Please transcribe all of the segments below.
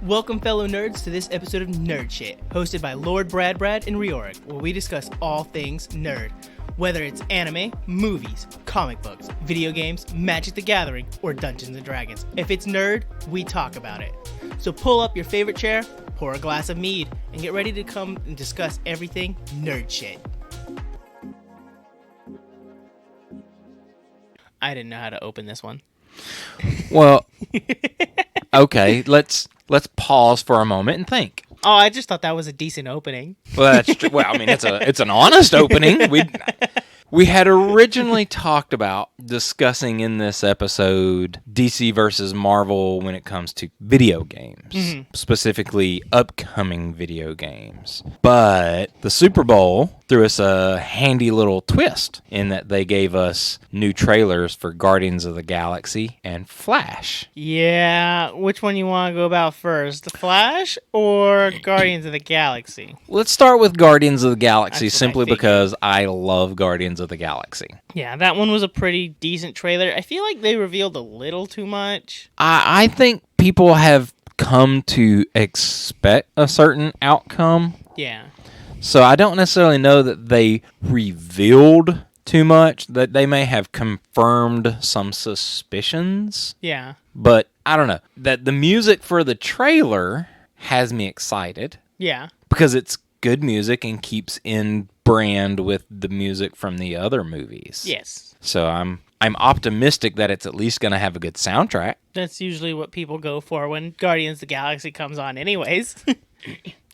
Welcome, fellow nerds, to this episode of Nerd Shit, hosted by Lord Brad Brad and Riorik, where we discuss all things nerd. Whether it's anime, movies, comic books, video games, Magic the Gathering, or Dungeons & Dragons. If it's nerd, we talk about it. So pull up your favorite chair, pour a glass of mead, and get ready to come and discuss everything nerd shit. I didn't know how to open this one. Well, okay, let's pause for a moment and think. Oh, I just thought that was a decent opening. Well, that's true. Well, I mean, it's an honest opening. We had originally talked about discussing in this episode DC versus Marvel when it comes to video games, specifically upcoming video games. But the Super Bowl threw us a handy little twist in that they gave us new trailers for Guardians of the Galaxy and Flash. Yeah, which one you want to go about first? Flash or Guardians of the Galaxy? Let's start with Guardians of the Galaxy That's what simply I figured. because I love Guardians of the Galaxy. Yeah, that one was a pretty decent trailer. I feel like they revealed a little too much. I think people have come to expect a certain outcome. Yeah. So I don't necessarily know that they revealed too much, that they may have confirmed some suspicions. Yeah. But I don't know. That the music for the trailer has me excited. Yeah. Because it's good music and keeps in brand with the music from the other movies. Yes. So I'm optimistic that it's at least going to have a good soundtrack. That's usually what people go for when Guardians of the Galaxy comes on anyways.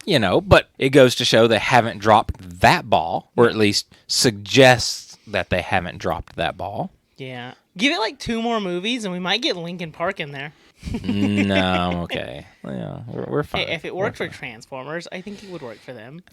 You know, but it goes to show they haven't dropped that ball, or at least suggests that they haven't dropped that ball. Yeah. Give it like 2 more movies and we might get Linkin Park in there. No, okay. Yeah, we're fine. Hey, if it worked for Transformers, I think it would work for them.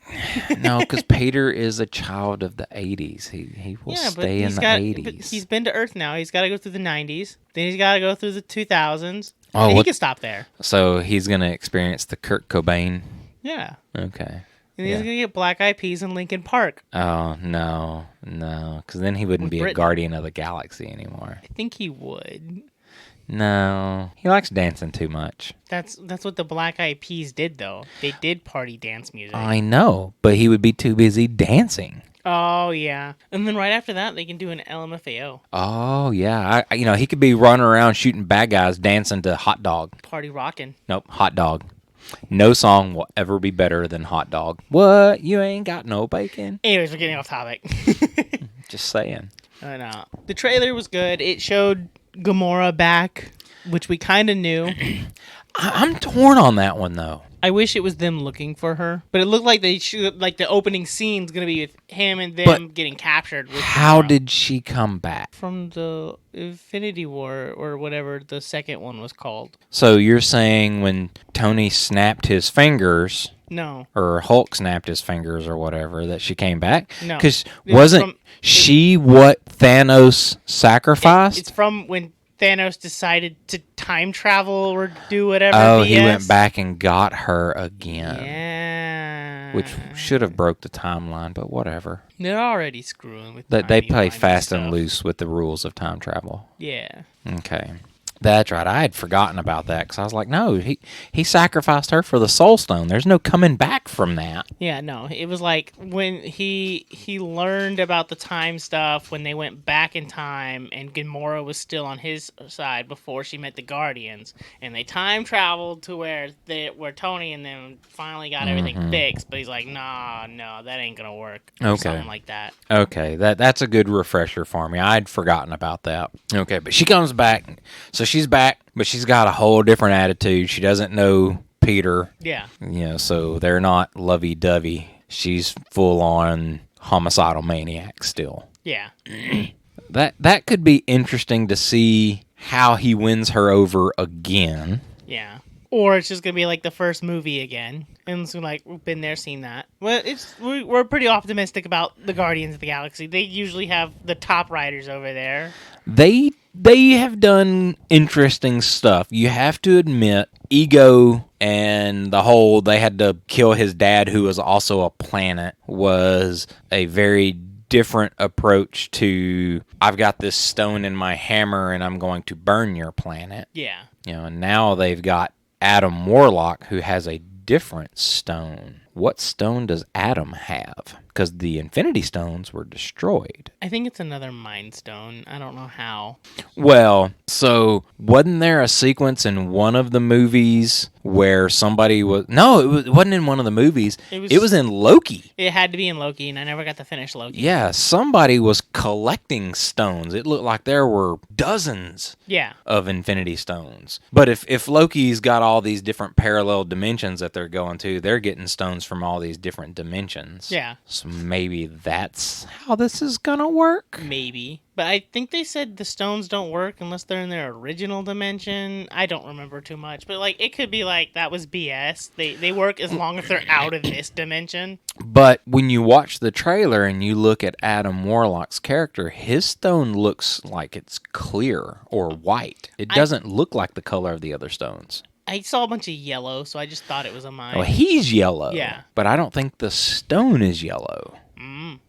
No, because Peter is a child of the 80s. He will stay in the 80s. But he's been to Earth now. He's got to go through the 90s. Then he's got to go through the 2000s. Oh, and he can stop there. So he's going to experience the Kurt Cobain? Yeah. Okay. And he's going to get Black Eyed Peas and Linkin Park. Oh, no. Because then he wouldn't be a Guardian of the Galaxy anymore. I think he would. No. He likes dancing too much. That's what the Black Eyed Peas did, though. They did party dance music. I know, but he would be too busy dancing. Oh, yeah. And then right after that, they can do an LMFAO. Oh, yeah. He could be running around shooting bad guys dancing to Hot Dog. Party rockin'. Nope, Hot Dog. No song will ever be better than Hot Dog. What? You ain't got no bacon? Anyways, we're getting off topic. Just saying. I know. The trailer was good. It showed Gamora back, which we kind of knew. I'm torn on that one, though. I wish it was them looking for her, but it looked like the opening scene's gonna be with him and them getting captured. With how Gamora. did she come back? From the Infinity War or whatever the second one was called? So you're saying when Tony snapped his fingers, No, or Hulk snapped his fingers or whatever, that she came back? No. Because wasn't she what Thanos sacrificed? It's from when Thanos decided to time travel or do whatever. Oh, BS. he went back and got her again. Yeah. Which should have broke the timeline, but whatever. They're already screwing with They play timey-wimey fast and stuff. loose with the rules of time travel. Yeah. Okay. That's right. I had forgotten about that because I was like, no, he sacrificed her for the Soul Stone. There's no coming back from that. Yeah, no. It was like when he learned about the time stuff when they went back in time and Gamora was still on his side before she met the Guardians, and they time traveled to where Tony and them finally got everything fixed. But he's like, no, that ain't gonna work. Or Okay. something like that. Okay, that's a good refresher for me. I'd forgotten about that. Okay, but she comes back. So she's back, but she's got a whole different attitude. She doesn't know Peter. Yeah. So they're not lovey-dovey. She's full-on homicidal maniac still. Yeah. That could be interesting to see how he wins her over again. Yeah. Or it's just gonna be like the first movie again, and it's like we've been there, seen that. Well, we're pretty optimistic about the Guardians of the Galaxy. They usually have the top writers over there. They have done interesting stuff. You have to admit, Ego and the whole they had to kill his dad, who was also a planet, was a very different approach to I've got this stone in my hammer and I'm going to burn your planet. Yeah. And now they've got Adam Warlock, who has a different stone. What stone does Adam have? Because the Infinity Stones were destroyed. I think it's another Mind Stone. I don't know how. Well, so wasn't there a sequence in one of the movies where somebody was... No, it wasn't in one of the movies. It was in Loki. It had to be in Loki, and I never got to finish Loki. Yeah, somebody was collecting stones. It looked like there were dozens of Infinity Stones. But if Loki's got all these different parallel dimensions that they're going to, they're getting stones from all these different dimensions. Yeah. So maybe that's how this is going to work? Maybe. But I think they said the stones don't work unless they're in their original dimension. I don't remember too much. But, like, it could be like that was BS. They work as long as they're out of this dimension. But when you watch the trailer and you look at Adam Warlock's character, his stone looks like it's clear or white. It doesn't look like the color of the other stones. I saw a bunch of yellow, so I just thought it was a mine. Well, he's yellow. Yeah. But I don't think the stone is yellow. Mm.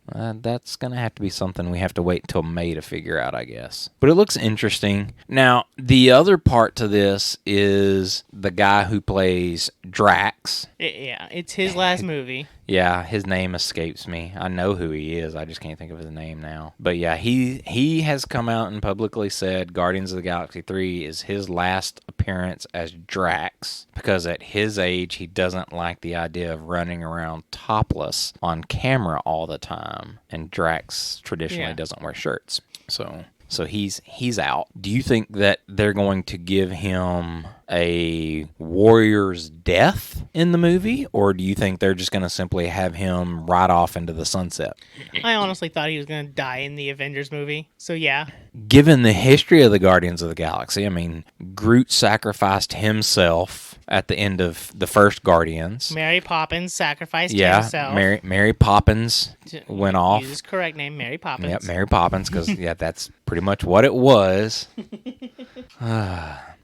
That's going to have to be something we have to wait until May to figure out, I guess. But it looks interesting. Now, the other part to this is the guy who plays Drax. Yeah, it's his last movie. Yeah, his name escapes me. I know who he is. I just can't think of his name now. But yeah, he has come out and publicly said Guardians of the Galaxy 3 is his last appearance as Drax because at his age, he doesn't like the idea of running around topless on camera all the time. And Drax traditionally doesn't wear shirts. So he's out. Do you think that they're going to give him a warrior's death in the movie, or do you think they're just going to simply have him ride off into the sunset? I honestly thought he was going to die in the Avengers movie, so yeah. Given the history of the Guardians of the Galaxy, I mean, Groot sacrificed himself at the end of the first Guardians. Mary Poppins sacrificed himself. Mary Poppins went off. Use his correct name, Mary Poppins. Yep, Mary Poppins, because that's pretty much what it was.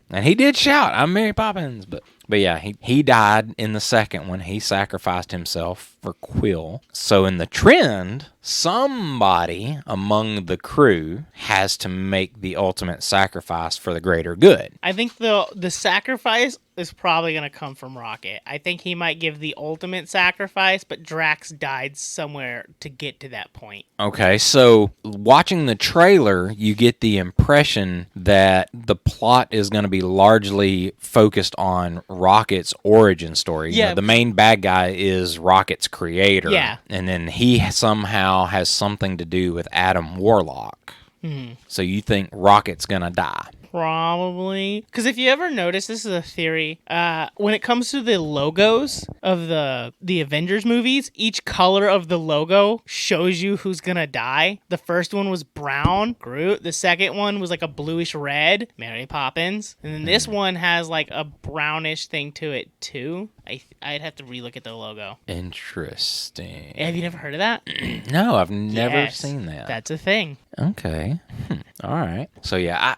And he did shout, "I'm Mary Poppins," but yeah, he died in the second one. He sacrificed himself for Quill. So in the trend, somebody among the crew has to make the ultimate sacrifice for the greater good. I think the sacrifice is probably going to come from Rocket. I think he might give the ultimate sacrifice, but Drax died somewhere to get to that point. Okay, so watching the trailer, you get the impression that the plot is going to be largely focused on Rocket's origin story. Yeah. You know, the main bad guy is Rocket's creator. Yeah. And then he somehow has something to do with Adam Warlock. Mm-hmm. So you think Rocket's going to die? Probably. Because if you ever notice, this is a theory, when it comes to the logos of the Avengers movies, each color of the logo shows you who's gonna die. The first one was brown, Groot. The second one was like a bluish red, Mary Poppins. And then this one has like a brownish thing to it too. I'd have to relook at the logo. Interesting. Have you never heard of that? No, I've never seen that. That's a thing. Okay. All right. So yeah,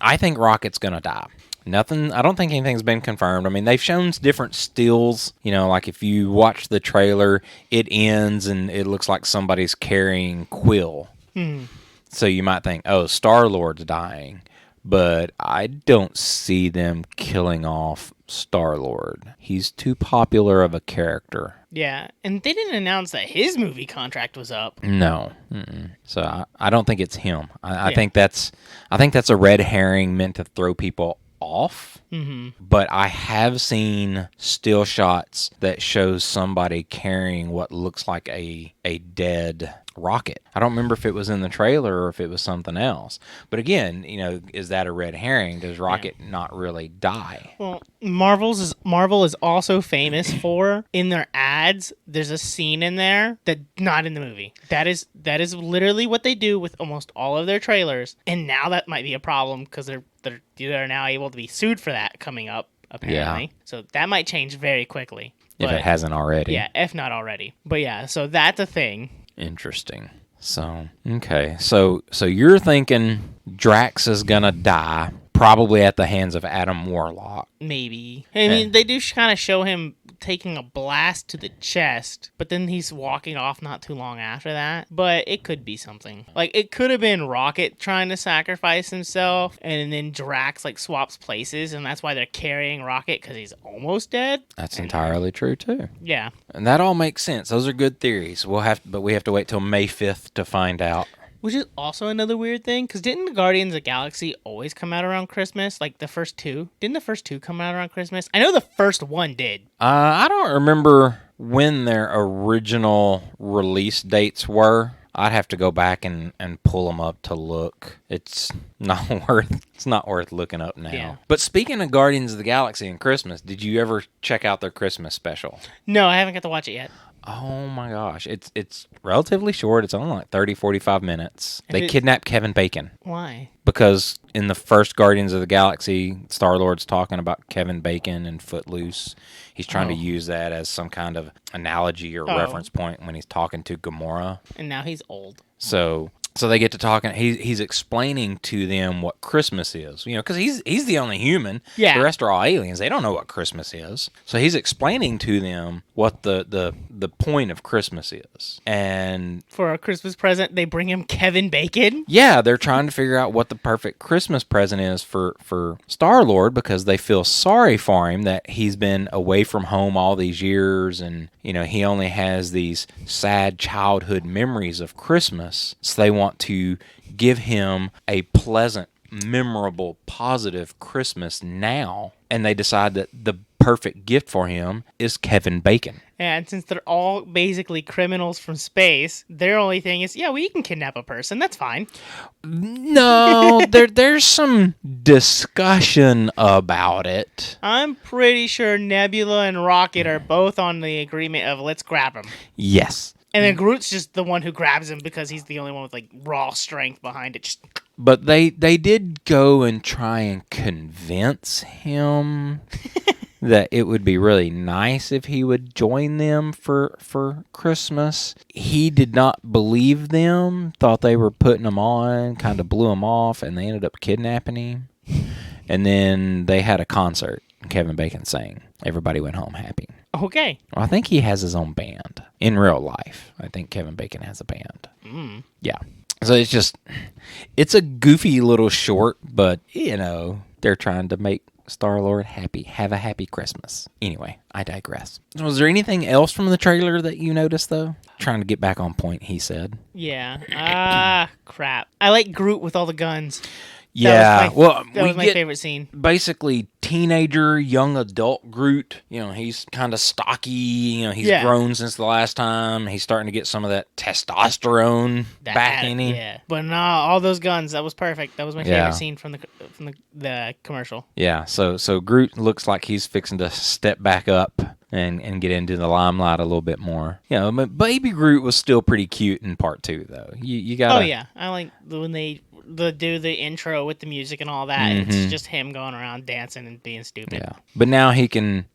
I think Rocket's gonna die. Nothing. I don't think anything's been confirmed. I mean, they've shown different stills. You know, like if you watch the trailer, it ends and it looks like somebody's carrying Quill. So you might think, oh, Star-Lord's dying. But I don't see them killing off Star-Lord. He's too popular of a character. Yeah, and they didn't announce that his movie contract was up. No. Mm-mm. So I don't think it's him. I think that's a red herring meant to throw people off. Mm-hmm. But I have seen still shots that shows somebody carrying what looks like a dead Rocket. I don't remember if it was in the trailer or if it was something else. But again, you know, is that a red herring? Does Rocket not really die? Well, Marvel is also famous for, in their ads, there's a scene in there that's not in the movie. That is literally what they do with almost all of their trailers. And now that might be a problem because they're now able to be sued for that coming up, apparently. Yeah. So that might change very quickly. If it hasn't already. Yeah, if not already. But yeah, so that's a thing. Interesting. So, okay. So you're thinking Drax is going to die, probably at the hands of Adam Warlock. Maybe. I mean, they do kind of show him taking a blast to the chest, but then he's walking off not too long after that. But it could be something. Like, it could have been Rocket trying to sacrifice himself, and then Drax, like, swaps places, and that's why they're carrying Rocket, because he's almost dead. That's entirely true, too. Yeah. And that all makes sense. Those are good theories. But we have to wait till May 5th to find out. Which is also another weird thing, because didn't the Guardians of the Galaxy always come out around Christmas? Like, the first two? Didn't the first two come out around Christmas? I know the first one did. I don't remember when their original release dates were. I'd have to go back and pull them up to look. It's not worth looking up now. Yeah. But speaking of Guardians of the Galaxy and Christmas, did you ever check out their Christmas special? No, I haven't got to watch it yet. Oh my gosh. It's relatively short. It's only like 30, 45 minutes. They kidnap Kevin Bacon. Why? Because in the first Guardians of the Galaxy, Star-Lord's talking about Kevin Bacon and Footloose. He's trying to use that as some kind of analogy or reference point when he's talking to Gamora. And now he's old. So they get to talking. He's explaining to them what Christmas is, because he's the only human. Yeah. The rest are all aliens. They don't know what Christmas is. So he's explaining to them what the point of Christmas is. And for a Christmas present, they bring him Kevin Bacon? Yeah, they're trying to figure out what the perfect Christmas present is for Star-Lord, because they feel sorry for him that he's been away from home all these years, and he only has these sad childhood memories of Christmas. So they want to give him a pleasant, memorable, positive Christmas now, and they decide that the perfect gift for him is Kevin Bacon. And since they're all basically criminals from space, their only thing is, you can kidnap a person. That's fine. No, there's some discussion about it. I'm pretty sure Nebula and Rocket are both on the agreement of let's grab him. Yes. And then Groot's just the one who grabs him because he's the only one with, like, raw strength behind it. But they did go and try and convince him that it would be really nice if he would join them for Christmas. He did not believe them, thought they were putting him on, kind of blew him off, and they ended up kidnapping him. And then they had a concert. Kevin Bacon sang. Everybody went home happy. Okay. Well, I think he has his own band in real life. I think Kevin Bacon has a band. Yeah. So it's a goofy little short, but, they're trying to make Star-Lord happy. Have a happy Christmas. Anyway, I digress. Was there anything else from the trailer that you noticed, though? Trying to get back on point, he said. Yeah. Crap. I like Groot with all the guns. Yeah, that was my favorite scene. Basically, teenager, young adult Groot. He's kind of stocky. He's grown since the last time. He's starting to get some of that testosterone back in him. Yeah, but no, all those guns. That was perfect. That was my favorite scene from the commercial. Yeah, so Groot looks like he's fixing to step back up and get into the limelight a little bit more. But Baby Groot was still pretty cute in part 2, though. You got. Oh yeah, I like when they do the intro with the music and all that. Mm-hmm. It's just him going around dancing and being stupid. Yeah, but now he can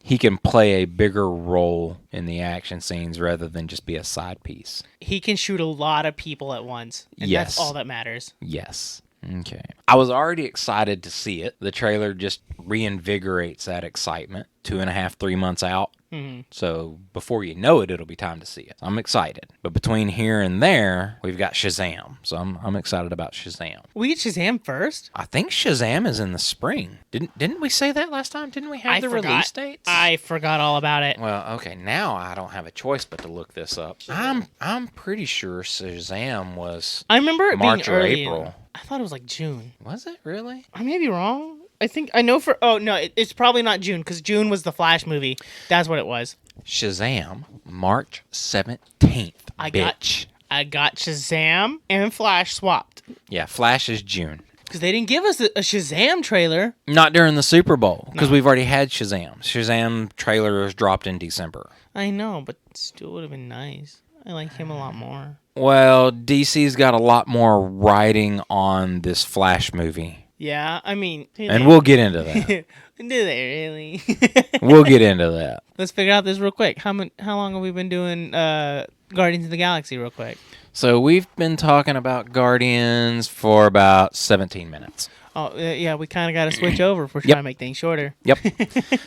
play a bigger role in the action scenes rather than just be a side piece. He can shoot a lot of people at once, and that's all that matters. Yes. Okay. I was already excited to see it. The trailer just reinvigorates that excitement. 2.5, 3 months out. Mm-hmm. So before you know it, it'll be time to see it. I'm excited. But between here and there, we've got Shazam. So I'm excited about Shazam. We get Shazam first? I think Shazam is in the spring. Didn't we say that last time? Didn't we have the release dates? I forgot all about it. Well, okay. Now I don't have a choice but to look this up. I'm pretty sure Shazam was I remember it March being or early. April. I thought it was like June. Was it really? I may be wrong. It's probably not June, because June was the Flash movie. That's what it was. Shazam, March 17th. I got Shazam and Flash swapped. Yeah, Flash is June. Because they didn't give us a Shazam trailer. Not during the Super Bowl, because we've already had Shazam. Shazam trailer was dropped in December. I know, but still would have been nice. I like him a lot more. Well, DC's got a lot more riding on this Flash movie. Yeah, I mean... And we'll get into that. Do they really? We'll get into that. Let's figure out this real quick. How long have we been doing Guardians of the Galaxy real quick? So we've been talking about Guardians for about 17 minutes. Oh, yeah, we kind of got to switch over if we're trying to make things shorter. Yep.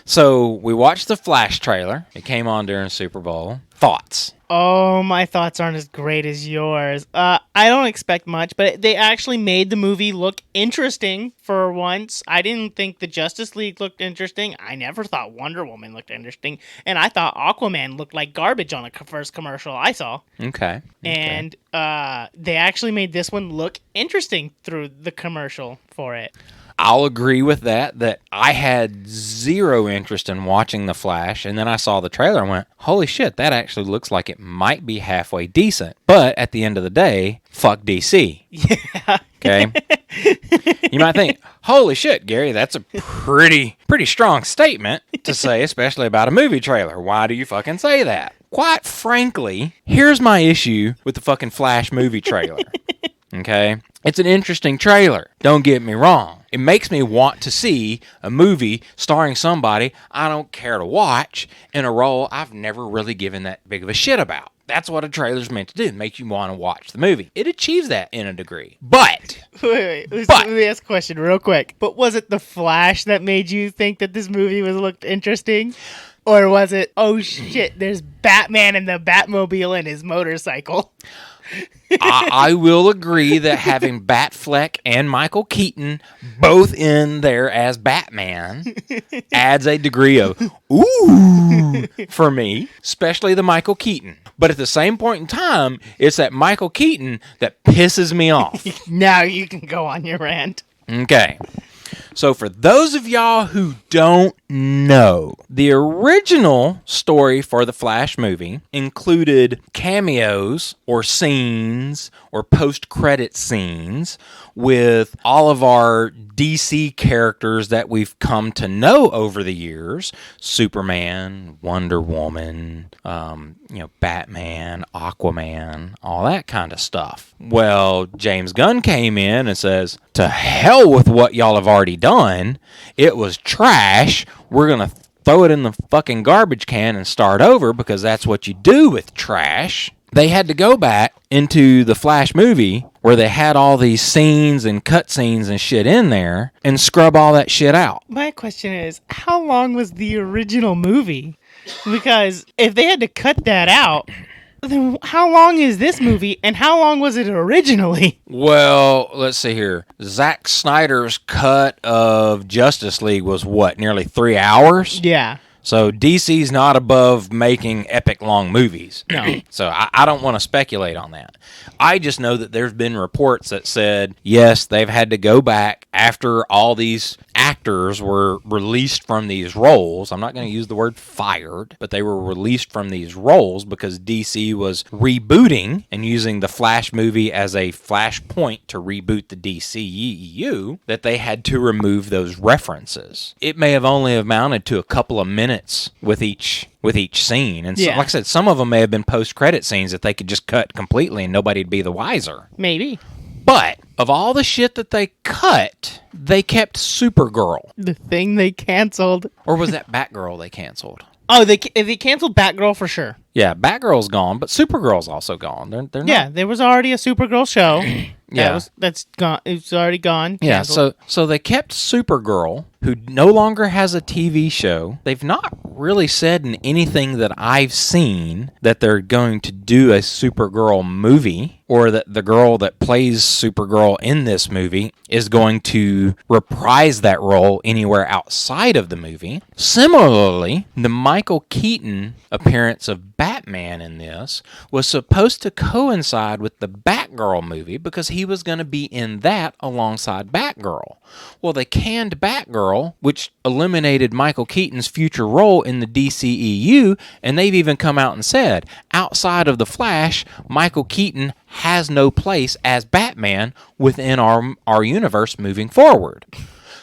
So we watched the Flash trailer. It came on during Super Bowl. Thoughts? Oh, my thoughts aren't as great as yours. I don't expect much, but they actually made the movie look interesting for once. I didn't think the Justice League looked interesting. I never thought Wonder Woman looked interesting. And I thought Aquaman looked like garbage on the first commercial I saw. Okay. And they actually made this one look interesting through the commercial for it. I'll agree with that I had zero interest in watching The Flash, and then I saw the trailer and went, holy shit, that actually looks like it might be halfway decent. But at the end of the day, fuck DC. Yeah. Okay? You might think, holy shit, Gary, that's a pretty strong statement to say, especially about a movie trailer. Why do you fucking say that? Quite frankly, here's my issue with the fucking Flash movie trailer. Okay? It's an interesting trailer. Don't get me wrong. It makes me want to see a movie starring somebody I don't care to watch in a role I've never really given that big of a shit about. That's what a trailer's meant to do, make you want to watch the movie. It achieves that in a degree. But... Wait. Let me ask a question real quick. But was it The Flash that made you think that this movie looked interesting? Or was it, oh shit, there's Batman and the Batmobile and his motorcycle? I will agree that having Batfleck and Michael Keaton both in there as Batman adds a degree of ooh for me, especially the Michael Keaton. But at the same point in time, it's that Michael Keaton that pisses me off. Now you can go on your rant. Okay. So for those of y'all who don't know, the original story for the Flash movie included cameos or scenes or post-credit scenes with all of our DC characters that we've come to know over the years. Superman, Wonder Woman, Batman, Aquaman, all that kind of stuff. Well, James Gunn came in and says, to hell with what y'all have already done. It was trash. We're going to throw it in the fucking garbage can and start over because that's what you do with trash. They had to go back into the Flash movie where they had all these scenes and cutscenes and shit in there and scrub all that shit out. My question is, how long was the original movie? Because if they had to cut that out, then how long is this movie and how long was it originally? Well, let's see here. Zack Snyder's cut of Justice League was what, nearly 3 hours? Yeah. So DC's not above making epic long movies. No. So I don't want to speculate on that. I just know that there's been reports that said, yes, they've had to go back after all these actors were released from these roles. I'm not going to use the word fired, but they were released from these roles because DC was rebooting and using the Flash movie as a flashpoint to reboot the DCEU, that they had to remove those references. It may have only amounted to a couple of minutes with each scene. And so, like I said, some of them may have been post-credit scenes that they could just cut completely and nobody'd be the wiser. Maybe. But of all the shit that they cut, they kept Supergirl. The thing they canceled. Or was that Batgirl they canceled? Oh, they canceled Batgirl for sure. Yeah, Batgirl's gone, but Supergirl's also gone. They're not... Yeah, there was already a Supergirl show. Yeah. That's gone. It's already gone. Yeah, Canceled. so they kept Supergirl, who no longer has a TV show. They've not really said in anything that I've seen that they're going to do a Supergirl movie, or that the girl that plays Supergirl in this movie is going to reprise that role anywhere outside of the movie. Similarly, the Michael Keaton appearance of Batman in this was supposed to coincide with the Batgirl movie because he was going to be in that alongside Batgirl. Well, they canned Batgirl, which eliminated Michael Keaton's future role in the DCEU, and they've even come out and said, outside of The Flash, Michael Keaton has no place as Batman within our universe moving forward.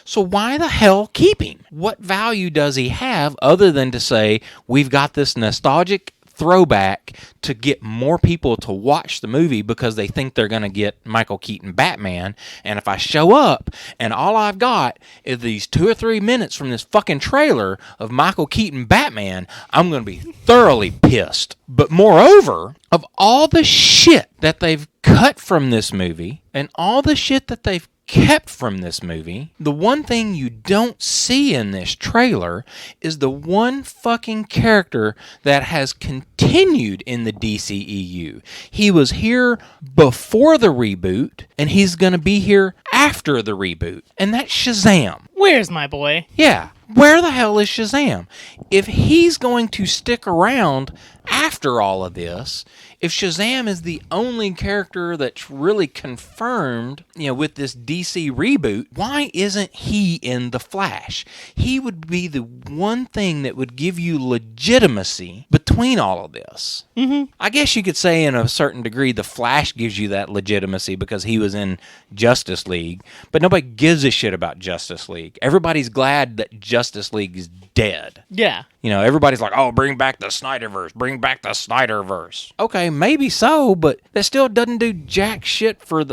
So why the hell keep him? What value does he have other than to say, we've got this nostalgic throwback to get more people to watch the movie because they think they're going to get Michael Keaton Batman, and if I show up and all I've got is these 2 or 3 minutes from this fucking trailer of Michael Keaton Batman, I'm going to be thoroughly pissed. But moreover, of all the shit that they've cut from this movie and all the shit that they've kept from this movie, the one thing you don't see in this trailer is the one fucking character that has continued in the DCEU. He was here before the reboot, and he's going to be here after the reboot, and that's Shazam. Where's my boy? Yeah, where the hell is Shazam? If he's going to stick around after all of this, if Shazam is the only character that's really confirmed, with this DC reboot, why isn't he in The Flash? He would be the one thing that would give you legitimacy between all of this. Mm-hmm. I guess you could say in a certain degree The Flash gives you that legitimacy because he was in Justice League, but nobody gives a shit about Justice League. Everybody's glad that Justice League is dead. Yeah. Everybody's like, oh, bring back the Snyderverse, bring back the Snyderverse. Okay, maybe so, but that still doesn't do jack shit for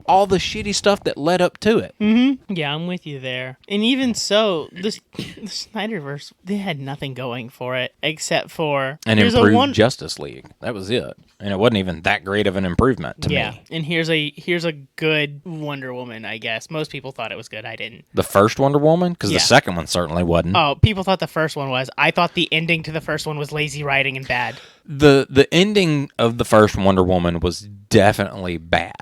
all the shitty stuff that led up to it. Mm-hmm. Yeah, I'm with you there. And even so, the Snyderverse, they had nothing going for it except for... An improved Justice League. That was it. And it wasn't even that great of an improvement to me. Yeah, and here's a good Wonder Woman, I guess. Most people thought it was good. I didn't. The first Wonder Woman? Because the second one certainly wasn't. Oh, people thought the first one was. I thought the ending to the first one was lazy writing and bad. The ending of the first Wonder Woman was definitely bad.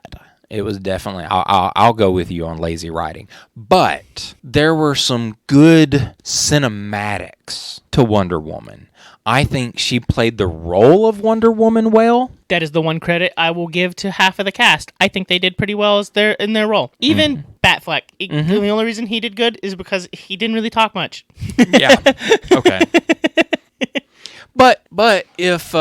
It was definitely, I'll go with you on lazy writing. But there were some good cinematics to Wonder Woman. I think she played the role of Wonder Woman well. That is the one credit I will give to half of the cast. I think they did pretty well in their role. Even Batfleck. The only reason he did good is because he didn't really talk much. Yeah. Okay. But if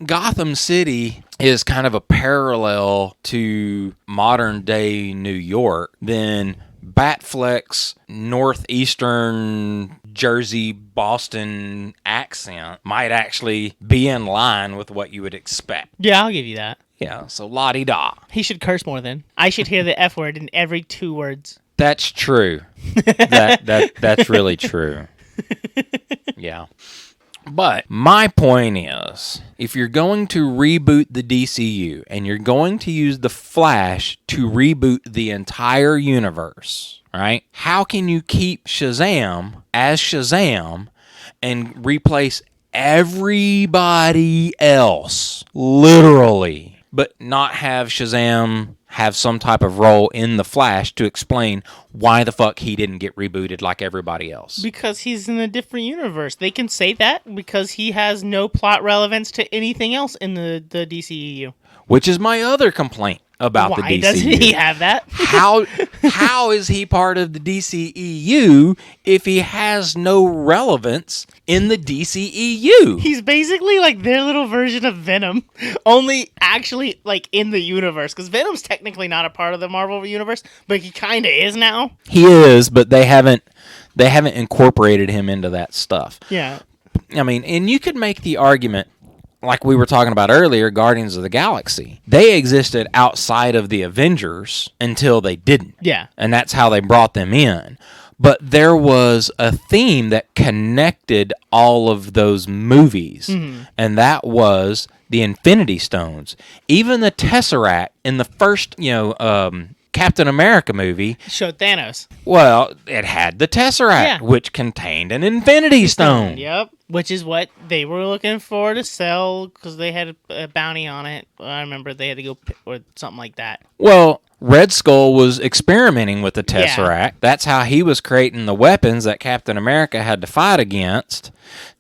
Gotham City is kind of a parallel to modern day New York, then Batfleck's northeastern Jersey, Boston accent might actually be in line with what you would expect. Yeah, I'll give you that. Yeah, so la-di-da. He should curse more then. I should hear the F word in every 2 words. That's true. That's really true. Yeah. But my point is, if you're going to reboot the DCU and you're going to use the Flash to reboot the entire universe, right? How can you keep Shazam as Shazam and replace everybody else, literally, but not have Shazam have some type of role in the Flash to explain why the fuck he didn't get rebooted like everybody else? Because he's in a different universe. They can say that because he has no plot relevance to anything else in the DCEU. Which is my other complaint about the DCEU. Why doesn't he have that? How is he part of the DCEU if he has no relevance in the DCEU? He's basically like their little version of Venom, only actually like in the universe. Because Venom's technically not a part of the Marvel universe, but he kind of is now. He is, but they haven't incorporated him into that stuff. Yeah. I mean, and you could make the argument, like we were talking about earlier, Guardians of the Galaxy. They existed outside of the Avengers until they didn't. Yeah. And that's how they brought them in. But there was a theme that connected all of those movies, and that was the Infinity Stones. Even the Tesseract in the first, Captain America movie showed Thanos. Well, it had the Tesseract, which contained an Infinity Stone. Yep. Which is what they were looking for to sell because they had a bounty on it. I remember they had to go or something like that. Well, Red Skull was experimenting with the Tesseract. Yeah. That's how he was creating the weapons that Captain America had to fight against.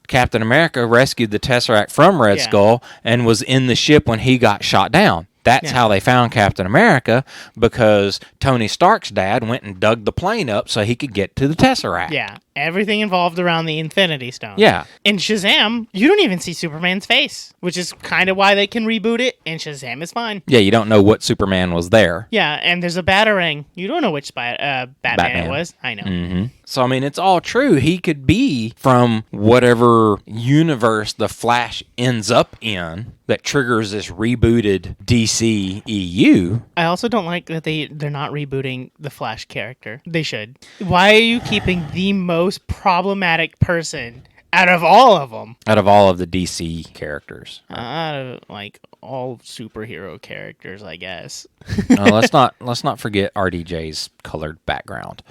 Captain America rescued the Tesseract from Red Skull and was in the ship when he got shot down. That's how they found Captain America, because Tony Stark's dad went and dug the plane up so he could get to the Tesseract. Yeah, everything involved around the Infinity Stone. Yeah. In Shazam, you don't even see Superman's face, which is kind of why they can reboot it, and Shazam is fine. Yeah, you don't know what Superman was there. Yeah, and there's a Batarang. You don't know which Batman it was. I know. Mm-hmm. So, I mean, it's all true. He could be from whatever universe the Flash ends up in that triggers this rebooted DCEU. I also don't like that they're not rebooting the Flash character. They should. Why are you keeping the most problematic person Out of all of them. Out of all of the DC characters. Out of, like, all superhero characters, I guess. No, let's not forget RDJ's colored background.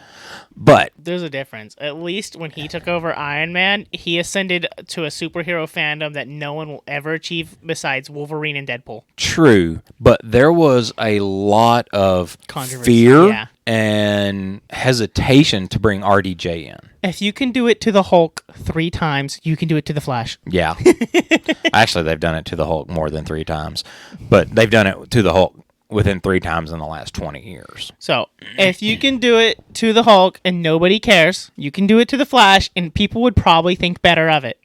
But there's a difference. At least when he took over Iron Man, he ascended to a superhero fandom that no one will ever achieve besides Wolverine and Deadpool. True, but there was a lot of fear and hesitation to bring RDJ in. If you can do it to the Hulk 3 times, you can do it to the Flash. Yeah. Actually, they've done it to the Hulk more than 3 times, but they've done it to the Hulk within 3 times in the last 20 years. So, if you can do it to the Hulk and nobody cares, you can do it to the Flash and people would probably think better of it.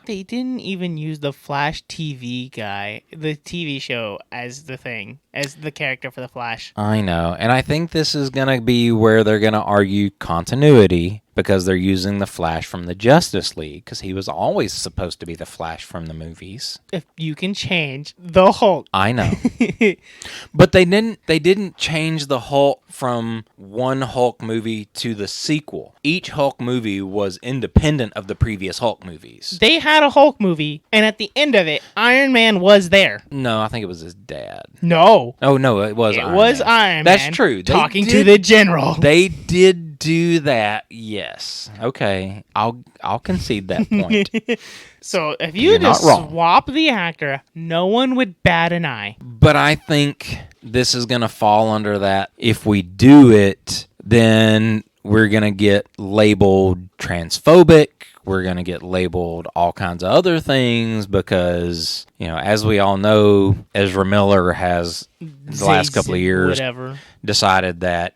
They didn't even use the Flash TV guy, the TV show, as the thing, as the character for the Flash. I know, and I think this is going to be where they're going to argue continuity because they're using the Flash from the Justice League because he was always supposed to be the Flash from the movies. If you can change the Hulk. I know. But they didn't change the Hulk from one Hulk movie to the sequel. Each Hulk movie was independent of the previous Hulk movies. They had a Hulk movie, and at the end of it, Iron Man was there. No, I think it was his dad. No. Oh, no, it was Iron Man. It was Iron Man. That's true. Talking to the general. They did do that, yes. Okay, I'll concede that point. So if you just swap the actor, no one would bat an eye. But I think this is going to fall under that. If we do it, then we're going to get labeled transphobic. We're going to get labeled all kinds of other things because, as we all know, Ezra Miller has, the last couple of years, decided that,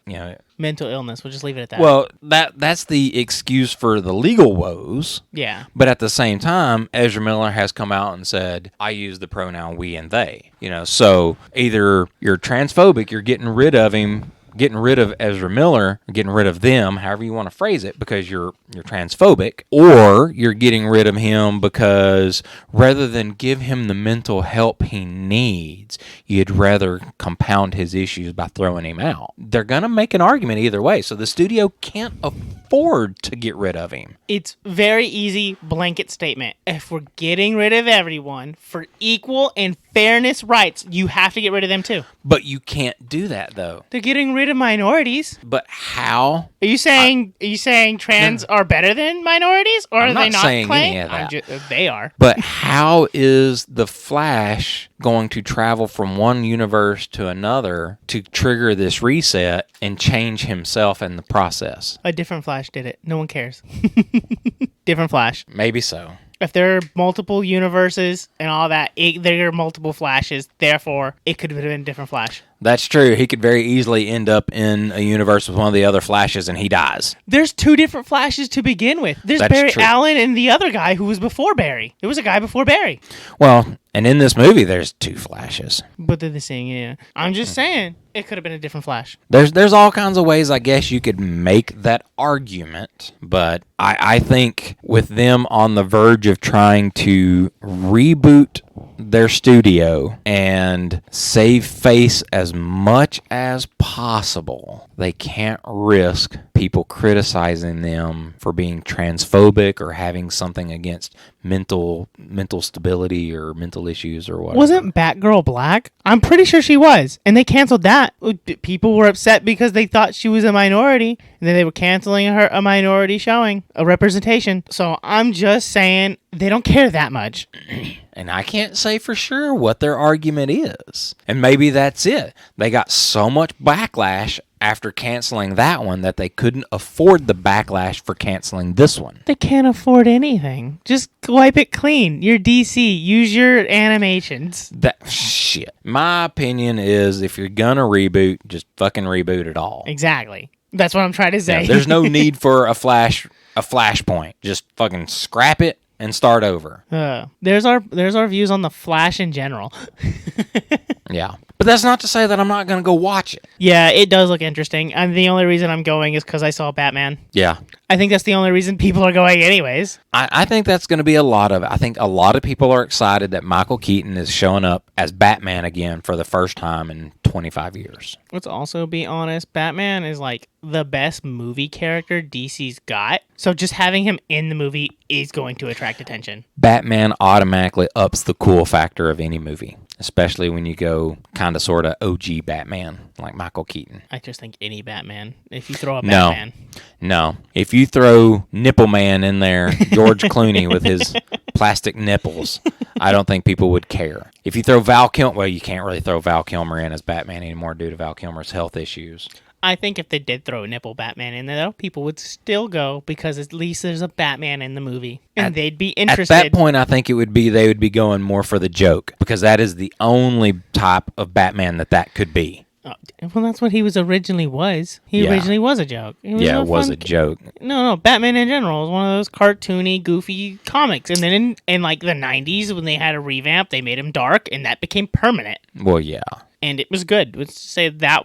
mental illness. We'll just leave it at that. Well, that's the excuse for the legal woes. Yeah. But at the same time, Ezra Miller has come out and said, I use the pronoun we and they. So either you're transphobic, you're getting rid of him, getting rid of Ezra Miller, getting rid of them, however you want to phrase it, because you're transphobic, or you're getting rid of him because rather than give him the mental help he needs, you'd rather compound his issues by throwing him out. They're going to make an argument either way, so the studio can't afford to get rid of him. It's very easy blanket statement. If we're getting rid of everyone for equal and fairness rights, you have to get rid of them too. But you can't do that though. They're getting rid of minorities. But how? Are you saying trans are better than minorities, or I'm are they not saying claimed? any of that. They are. But how is the Flash going to travel from one universe to another to trigger this reset and change himself in the process? A different Flash did it. No one cares. Different Flash. Maybe so. If there are multiple universes and all that, there are multiple Flashes. Therefore, it could have been a different Flash. That's true. He could very easily end up in a universe with one of the other Flashes and he dies. There's 2 different Flashes to begin with. There's Barry Allen and the other guy who was before Barry. There was a guy before Barry. Well, and in this movie, there's 2 Flashes. But they're the same, yeah. I'm just saying, it could have been a different Flash. There's all kinds of ways, I guess, you could make that argument. But I think with them on the verge of trying to reboot their studio and save face as much as possible, they can't risk people criticizing them for being transphobic or having something against mental stability or mental issues or whatever. Wasn't Batgirl black? I'm pretty sure she was, and they canceled that. People were upset because they thought she was a minority, and then they were canceling her a minority showing, a representation. So I'm just saying they don't care that much. And I can't say for sure what their argument is. And maybe that's it. They got so much backlash after canceling that one that they couldn't afford the backlash for canceling this one. They can't afford anything. Just wipe it clean. You're DC. Use your animations. Shit. My opinion is if you're gonna reboot, just fucking reboot it all. Exactly. That's what I'm trying to say. Yeah, there's no need for a flashpoint. Just fucking scrap it and start over. There's our views on the Flash in general. Yeah. But that's not to say that I'm not going to go watch it. Yeah, it does look interesting. And the only reason I'm going is because I saw Batman. Yeah. I think that's the only reason people are going anyways. I think that's going to be a lot of it. I think a lot of people are excited that Michael Keaton is showing up as Batman again for the first time in 25 years. Let's also be honest, Batman is like the best movie character DC's got. So just having him in the movie is going to attract attention. Batman automatically ups the cool factor of any movie, especially when you go kind of sort of OG Batman like Michael Keaton. I just think any Batman. If you throw a Batman. No. If you throw Nipple Man in there, George Clooney with his plastic nipples, I don't think people would care. If you throw Val Kilmer, well, you can't really throw Val Kilmer in as Batman anymore due to Val Kilmer's health issues. I think if they did throw a nipple Batman in there, though, people would still go because at least there's a Batman in the movie, and they'd be interested. At that point, I think they would be going more for the joke because that is the only type of Batman that could be. Well, that's what he originally was. He originally was a joke. It was a joke. No, Batman in general was one of those cartoony, goofy comics. And then in like the 90s, when they had a revamp, they made him dark, and that became permanent. Well, yeah. And it was good. Let's say that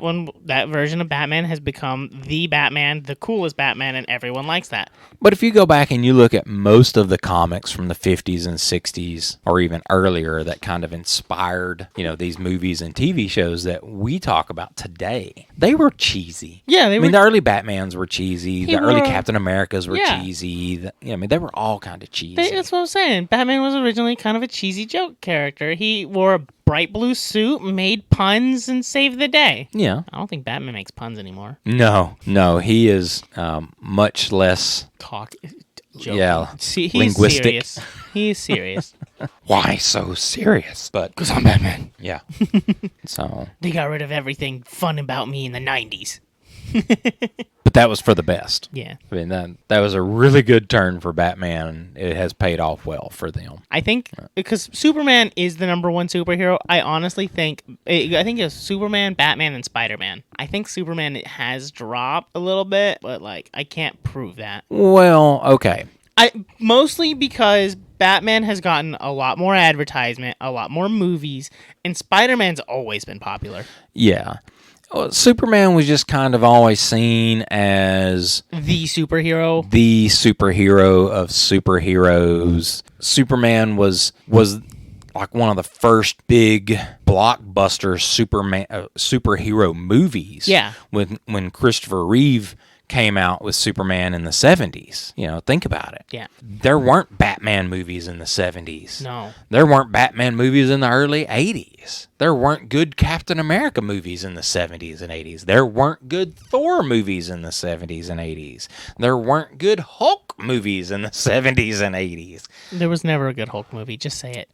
version of Batman has become the Batman, the coolest Batman, and everyone likes that. But if you go back and you look at most of the comics from the 50s and 60s, or even earlier, that kind of inspired, these movies and TV shows that we talk about today, they were cheesy. Yeah, the early Batmans were cheesy. The early Captain Americas were cheesy. They were all kind of cheesy. That's what I'm saying. Batman was originally kind of a cheesy joke character. He wore a bright blue suit, made puns, and saved the day. Yeah. I don't think Batman makes puns anymore. No, he is much less joking. Yeah, he's linguistic. Serious. He's serious. Why so serious? But because I'm Batman. Yeah. So they got rid of everything fun about me in the 90s. But that was for the best. Yeah. I mean, that was a really good turn for Batman, and it has paid off well for them. I think because Superman is the number one superhero, I honestly think it's Superman, Batman, and Spider-Man. I think Superman has dropped a little bit, but I can't prove that. Well, okay. Mostly because Batman has gotten a lot more advertisement, a lot more movies, and Spider-Man's always been popular. Yeah. Well, Superman was just kind of always seen as the superhero of superheroes. Superman was like one of the first big blockbuster superhero movies. Yeah. When Christopher Reeve came out with Superman in the 70s. Think about it. Yeah. There weren't Batman movies in the 70s. No. There weren't Batman movies in the early 80s. There weren't good Captain America movies in the 70s and 80s. There weren't good Thor movies in the 70s and 80s. There weren't good Hulk movies in the 70s and 80s. There was never a good Hulk movie, just say it.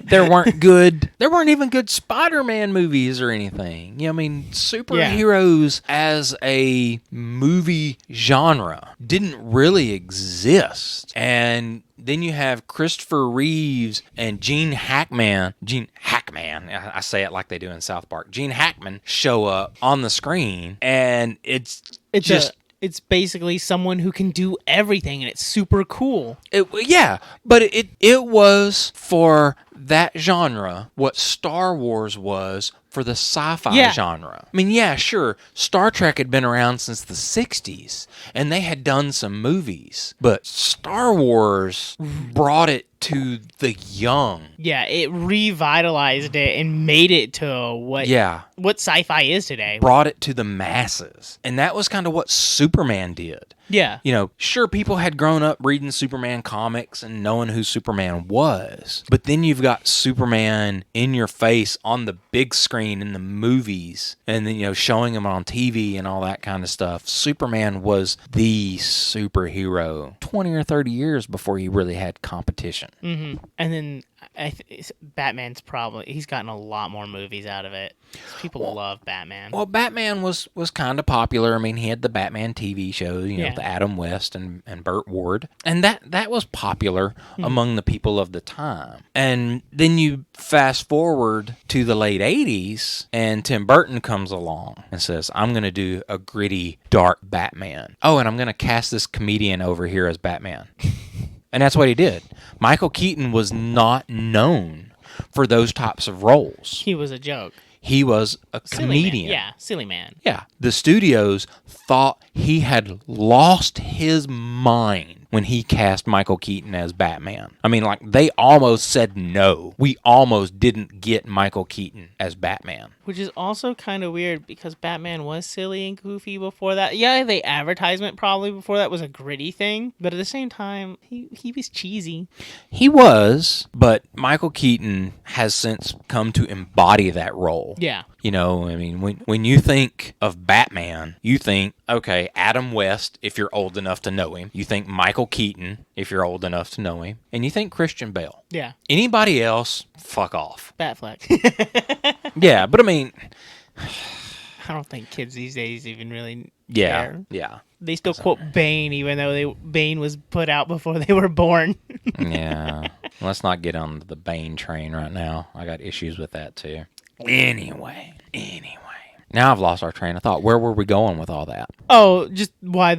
There weren't even good Spider-Man movies or anything. Superheroes as a movie genre didn't really exist. And then you have Christopher Reeves and Gene Hackman, I say it like they do in South Park, Gene Hackman show up on the screen, and it's basically someone who can do everything, and it's super cool. But it was for that genre what Star Wars was for the sci-fi genre. I mean, sure, Star Trek had been around since the 60s, and they had done some movies, but Star Wars brought it to the young. Yeah, it revitalized it and made it to what sci-fi is today. Brought it to the masses. And that was kind of what Superman did. Yeah. Sure, people had grown up reading Superman comics and knowing who Superman was. But then you've got Superman in your face on the big screen in the movies, and then, showing him on TV and all that kind of stuff. Superman was the superhero 20 or 30 years before he really had competition. Mm-hmm. And then Batman's he's gotten a lot more movies out of it. People love Batman. Well, Batman was kind of popular. I mean, he had the Batman TV shows, the Adam West and Burt Ward. And that was popular among the people of the time. And then you fast forward to the late 80s, and Tim Burton comes along and says, I'm going to do a gritty, dark Batman. Oh, and I'm going to cast this comedian over here as Batman. And that's what he did. Michael Keaton was not known for those types of roles. He was a joke. He was a Silly comedian. Man. Yeah, silly man. Yeah. The studios thought he had lost his mind when he cast Michael Keaton as Batman. I mean, like, they almost said no. We almost didn't get Michael Keaton as Batman. Which is also kind of weird because Batman was silly and goofy before that. Yeah, the advertisement probably before that was a gritty thing, but at the same time, he was cheesy. He was, but Michael Keaton has since come to embody that role. Yeah. You know, I mean, when you think of Batman, you think, okay, Adam West, if you're old enough to know him. You think Michael Keaton, if you're old enough to know him. And you think Christian Bale. Yeah. Anybody else, fuck off. Batfleck. Yeah, but I mean... I don't think kids these days even really care. Yeah. Yeah. They still quote Bane, even though Bane was put out before they were born. Yeah. Let's not get on the Bane train right now. I got issues with that, too. Anyway. Now I've lost our train of thought. Where were we going with all that? Oh, just why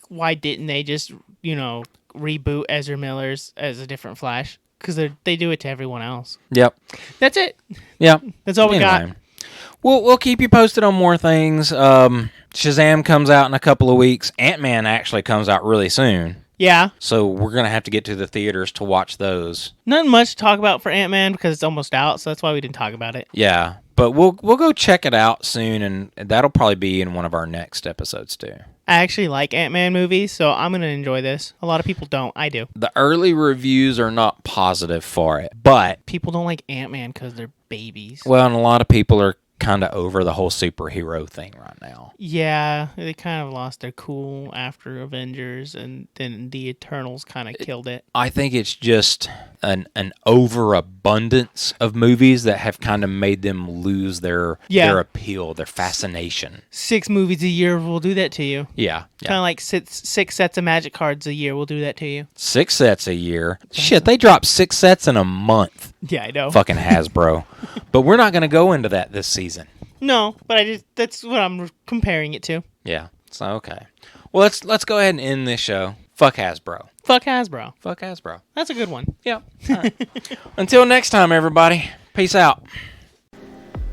why didn't they just, reboot Ezra Miller's as a different Flash? Because they do it to everyone else. Yep. That's it. Yep. That's all we got. We'll keep you posted on more things. Shazam comes out in a couple of weeks. Ant-Man actually comes out really soon. Yeah. So we're going to have to get to the theaters to watch those. Nothing much to talk about for Ant-Man because it's almost out, so that's why we didn't talk about it. Yeah. But we'll go check it out soon, and that'll probably be in one of our next episodes, too. I actually like Ant-Man movies, so I'm going to enjoy this. A lot of people don't. I do. The early reviews are not positive for it, but... People don't like Ant-Man because they're babies. Well, and a lot of people are kind of over the whole superhero thing right now. Yeah, they kind of lost their cool after Avengers, and then the Eternals kind of killed it. I think it's just an overabundance of movies that have kind of made them lose their appeal, their fascination. 6 movies a year will do that to you. Yeah. Kind of like six sets of Magic cards a year will do that to you. 6 sets a year? Shit, they drop 6 sets in a month. Yeah, I know. Fucking Hasbro. But we're not going to go into that this season. No, but that's what I'm comparing it to. Yeah. So, okay. Well, let's go ahead and end this show. Fuck Hasbro. Fuck Hasbro. Fuck Hasbro. That's a good one. Yep. Right. Until next time, everybody. Peace out.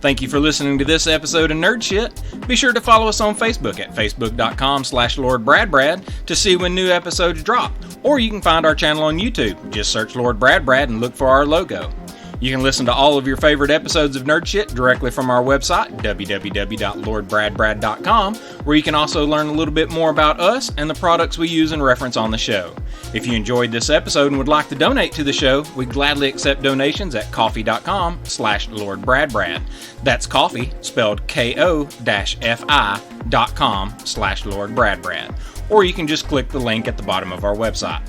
Thank you for listening to this episode of Nerd Shit. Be sure to follow us on Facebook at facebook.com/LordBradBrad to see when new episodes drop. Or you can find our channel on YouTube. Just search Lord Brad Brad and look for our logo. You can listen to all of your favorite episodes of Nerd Shit directly from our website, www.lordbradbrad.com, where you can also learn a little bit more about us and the products we use and reference on the show. If you enjoyed this episode and would like to donate to the show, we gladly accept donations at coffee.com/LordBradBrad. That's coffee, spelled ko-fi.com/LordBradBrad. Or you can just click the link at the bottom of our website.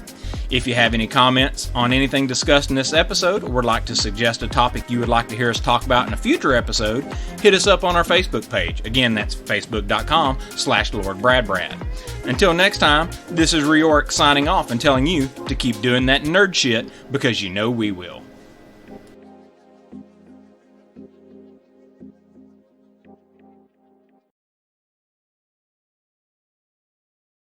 If you have any comments on anything discussed in this episode or would like to suggest a topic you would like to hear us talk about in a future episode, hit us up on our Facebook page. Again, that's facebook.com/LordBradBrad. Until next time, this is Riorik signing off and telling you to keep doing that nerd shit because you know we will.